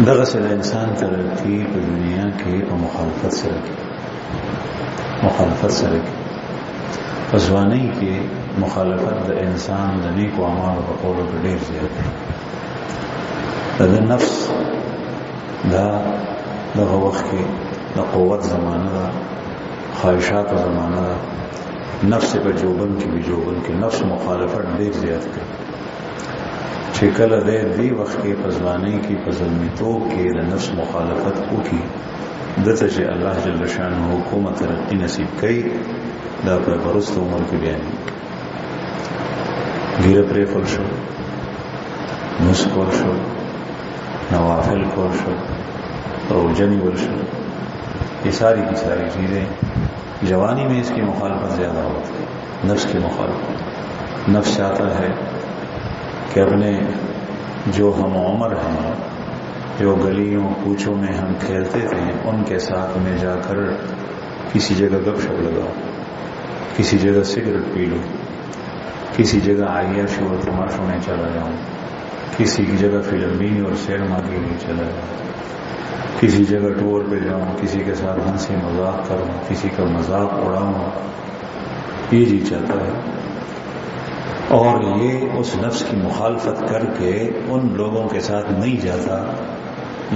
دغسل انسان ترقی په دنیا کې په مخالفت سره کې په ځوانۍ کې مخالفت د انسان د نیکو اعمالو په کولو کې ډېر زیات دی. د نفس دا دغه وخت کې د قوت زمانه ده، خواهشاتو زمانه ده، نفس په جوبن کې نفس مخالفت ډېر زیات کوي چې کله دې وخت کې په ځوانۍ کې په زلمیتوب کې د نفس مخالفت وکړي، دته چې الله جل شانه حکومت ترقی نصیب کوي، دا په وروسته عمر کې بیانېږي. ګیره پرېښول شو، لمونځ کول شو، نوافل کول شو، روژه نیول شو، یہ ساری کی ساری چیزیں جوانی میں اس کی مخالفت زیادہ ہوتی ہے. نفس کی مخالفت، نفس چاہتا ہے کہ اپنے جو ہم عمر ہیں، جو گلیوں کوچوں میں ہم کھیلتے تھے، ان کے ساتھ میں جا کر کسی جگہ گپ شپ لگاؤ، کسی جگہ سگریٹ پی لوں، کسی جگہ عیاشی اور تماشوں میں چلا جاؤں، کسی کی جگہ فلم بینی اور سینما کے لیے چلا جاؤں، کسی جگہ ٹور پہ جاؤں، کسی کے ساتھ ہنسی مذاق کروں، کسی کا مذاق اڑاؤں، یہ جی چلتا ہے. اور یہ اس نفس کی مخالفت کر کے ان لوگوں کے ساتھ نہیں جاتا،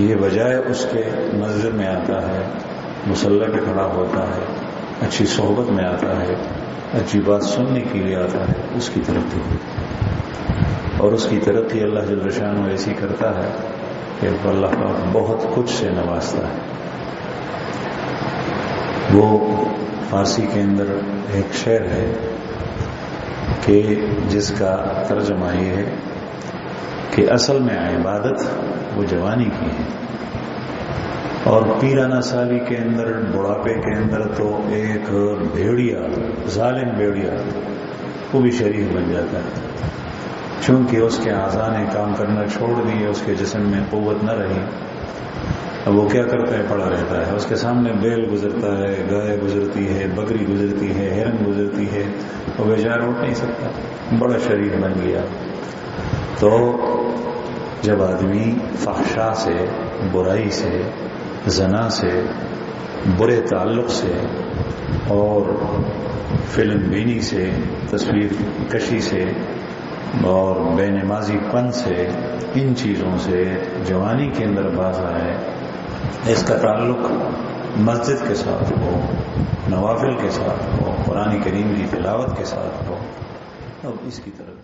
یہ بجائے اس کے مسجد میں آتا ہے، مصلی پہ کھڑا ہوتا ہے، اچھی صحبت میں آتا ہے، اچھی بات سننے کے لیے آتا ہے، اس کی ترقی ہوتی ہے. اور اس کی ترقی اللہ جل شانہ ایسی کرتا ہے کہ اللہ کا بہت کچھ سے نوازتا ہے. وہ فارسی کے اندر ایک شعر ہے کہ جس کا ترجمہ یہ ہے کہ اصل میں عبادت وہ جوانی کی ہے، اور پیرانہ سالی کے اندر، بڑھاپے کے اندر تو ایک بھیڑیا، ظالم بھیڑیا، وہ بھی شریک بن جاتا ہے. چونکہ اس کے اعضاء نے کام کرنا چھوڑ دیے، اس کے جسم میں قوت نہ رہی، اب وہ کیا کرتا ہے؟ پڑا رہتا ہے. اس کے سامنے بیل گزرتا ہے، گائے گزرتی ہے، بکری گزرتی ہے، ہرن گزرتی ہے، وہ بیچارہ اٹھ نہیں سکتا، بڑا شریر بن گیا. تو جب آدمی فحشاء سے، برائی سے، زنا سے، برے تعلق سے، اور فلم بینی سے، تصویر کشی سے، اور بے نمازی پن سے، ان چیزوں سے جوانی کے اندر باز آئے، اس کا تعلق مسجد کے ساتھ ہو، نوافل کے ساتھ ہو، قرآن کریم کی تلاوت کے ساتھ ہو، اب اس کی طرف